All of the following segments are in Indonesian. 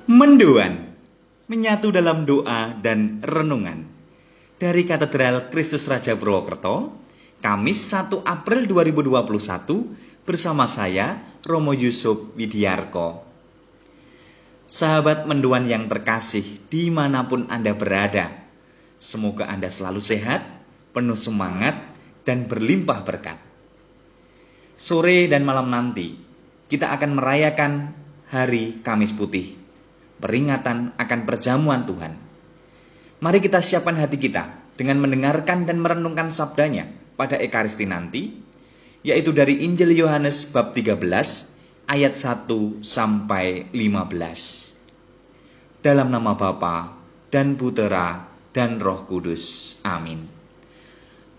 Mendoan, menyatu dalam doa dan renungan. Dari Katedral Kristus Raja Purwokerto, Kamis 1 April 2021, bersama saya, Romo Yusuf Widiarko. Sahabat mendoan yang terkasih, dimanapun Anda berada, semoga Anda selalu sehat, penuh semangat, dan berlimpah berkat. Sore dan malam nanti, kita akan merayakan Hari Kamis Putih, peringatan akan perjamuan Tuhan. Mari kita siapkan hati kita dengan mendengarkan dan merenungkan sabdanya pada Ekaristi nanti, yaitu dari Injil Yohanes bab 13 ayat 1 sampai 15. Dalam nama Bapa dan Putera dan Roh Kudus. Amin.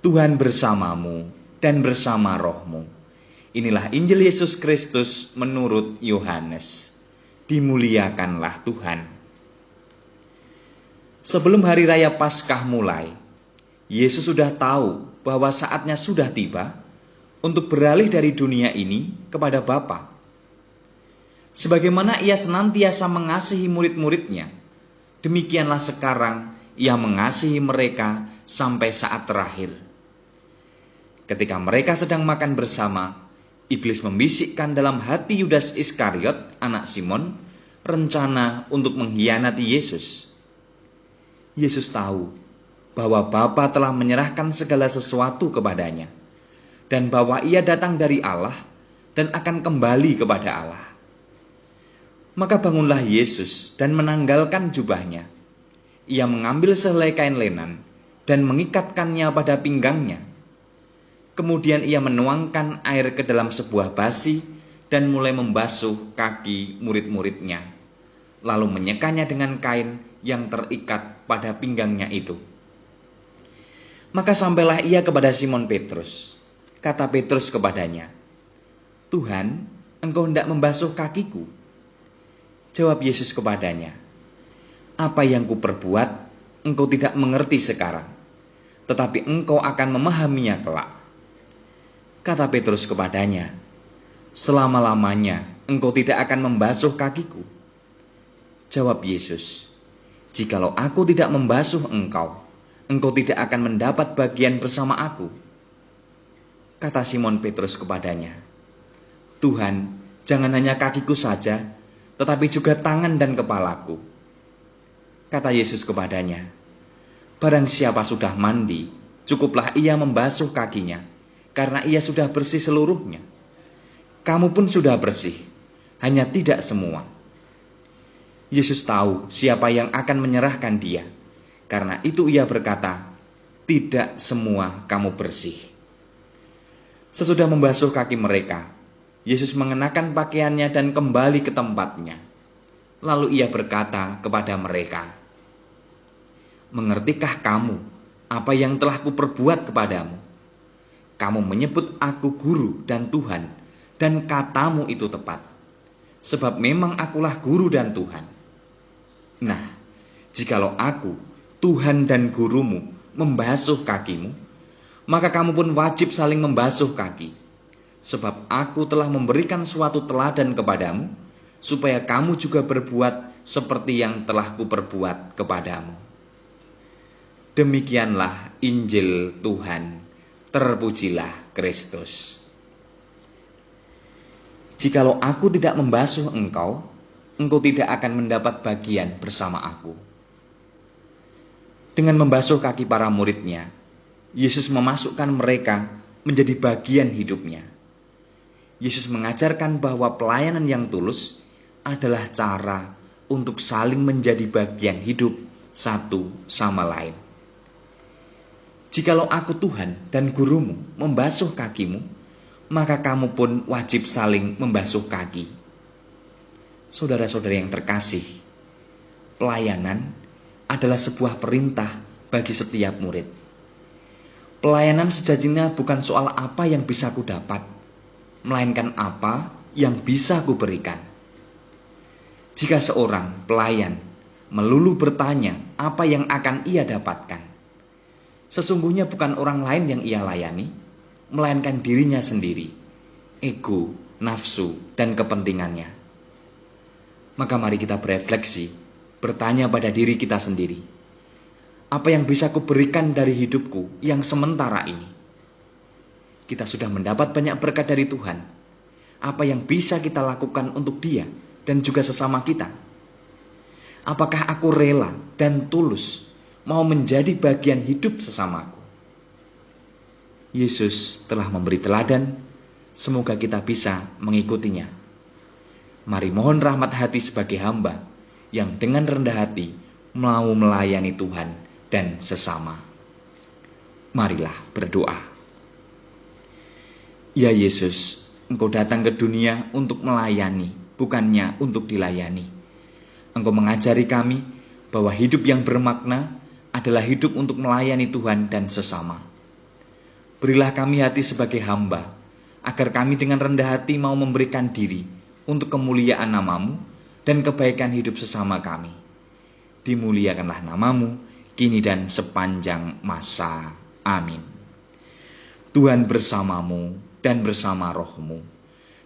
Tuhan bersamamu dan bersama rohmu. Inilah Injil Yesus Kristus menurut Yohanes. Dimuliakanlah Tuhan. Sebelum hari raya Paskah mulai, Yesus sudah tahu bahwa saatnya sudah tiba untuk beralih dari dunia ini kepada Bapa. Sebagaimana ia senantiasa mengasihi murid-muridnya, demikianlah sekarang ia mengasihi mereka sampai saat terakhir. Ketika mereka sedang makan bersama, Iblis membisikkan dalam hati Yudas Iskariot, anak Simon, rencana untuk mengkhianati Yesus. Yesus tahu bahwa Bapa telah menyerahkan segala sesuatu kepadanya, dan bahwa ia datang dari Allah dan akan kembali kepada Allah. Maka bangunlah Yesus dan menanggalkan jubahnya. Ia mengambil sehelai kain lenan dan mengikatkannya pada pinggangnya. Kemudian ia menuangkan air ke dalam sebuah basi dan mulai membasuh kaki murid-muridnya, lalu menyekanya dengan kain yang terikat pada pinggangnya itu. Maka sampailah ia kepada Simon Petrus. Kata Petrus kepadanya, "Tuhan, engkau hendak membasuh kakiku?" Jawab Yesus kepadanya, "Apa yang kuperbuat, engkau tidak mengerti sekarang, tetapi engkau akan memahaminya kelak." Kata Petrus kepadanya, "Selama-lamanya engkau tidak akan membasuh kakiku." Jawab Yesus, "Jikalau aku tidak membasuh engkau, engkau tidak akan mendapat bagian bersama aku." Kata Simon Petrus kepadanya, "Tuhan, jangan hanya kakiku saja, tetapi juga tangan dan kepalaku." Kata Yesus kepadanya, "Barang siapa sudah mandi, cukuplah ia membasuh kakinya, karena ia sudah bersih seluruhnya. Kamu pun sudah bersih, hanya tidak semua." Yesus tahu siapa yang akan menyerahkan dia. Karena itu ia berkata, "Tidak semua kamu bersih." Sesudah membasuh kaki mereka, Yesus mengenakan pakaiannya dan kembali ke tempatnya. Lalu ia berkata kepada mereka, "Mengertikah kamu apa yang telah kuperbuat kepadamu? Kamu menyebut aku guru dan Tuhan, dan katamu itu tepat, sebab memang akulah guru dan Tuhan. Nah, jikalau aku, Tuhan dan gurumu, membasuh kakimu, maka kamu pun wajib saling membasuh kaki. Sebab aku telah memberikan suatu teladan kepadamu, supaya kamu juga berbuat seperti yang telah kuperbuat kepadamu." Demikianlah Injil Tuhan. Terpujilah Kristus. Jikalau aku tidak membasuh engkau, engkau tidak akan mendapat bagian bersama aku. Dengan membasuh kaki para muridnya, Yesus memasukkan mereka menjadi bagian hidupnya. Yesus mengajarkan bahwa pelayanan yang tulus adalah cara untuk saling menjadi bagian hidup satu sama lain. Jikalau aku Tuhan dan gurumu membasuh kakimu, maka kamu pun wajib saling membasuh kaki. Saudara-saudara yang terkasih, pelayanan adalah sebuah perintah bagi setiap murid. Pelayanan sejatinya bukan soal apa yang bisa ku dapat, melainkan apa yang bisa ku berikan. Jika seorang pelayan melulu bertanya apa yang akan ia dapatkan, sesungguhnya bukan orang lain yang ia layani, melainkan dirinya sendiri, ego, nafsu, dan kepentingannya. Maka mari kita berefleksi, bertanya pada diri kita sendiri. Apa yang bisa kuberikan dari hidupku yang sementara ini? Kita sudah mendapat banyak berkat dari Tuhan. Apa yang bisa kita lakukan untuk Dia dan juga sesama kita? Apakah aku rela dan tulus mau menjadi bagian hidup sesamaku? Yesus telah memberi teladan, semoga kita bisa mengikutinya. Mari mohon rahmat hati sebagai hamba yang dengan rendah hati mau melayani Tuhan dan sesama. Marilah berdoa. Ya Yesus, Engkau datang ke dunia untuk melayani, bukannya untuk dilayani. Engkau mengajari kami bahwa hidup yang bermakna adalah hidup untuk melayani Tuhan dan sesama. Berilah kami hati sebagai hamba, agar kami dengan rendah hati mau memberikan diri untuk kemuliaan nama-Mu dan kebaikan hidup sesama kami. Dimuliakanlah nama-Mu, kini dan sepanjang masa. Amin. Tuhan bersamamu dan bersama roh-Mu.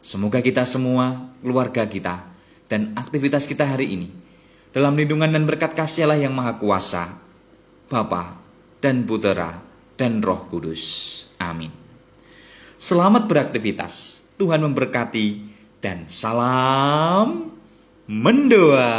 Semoga kita semua, keluarga kita, dan aktivitas kita hari ini, dalam lindungan dan berkat kasih Allah yang Maha Kuasa, Bapa dan Putera dan Roh Kudus. Amin. Selamat beraktivitas. Tuhan memberkati dan salam mendoa.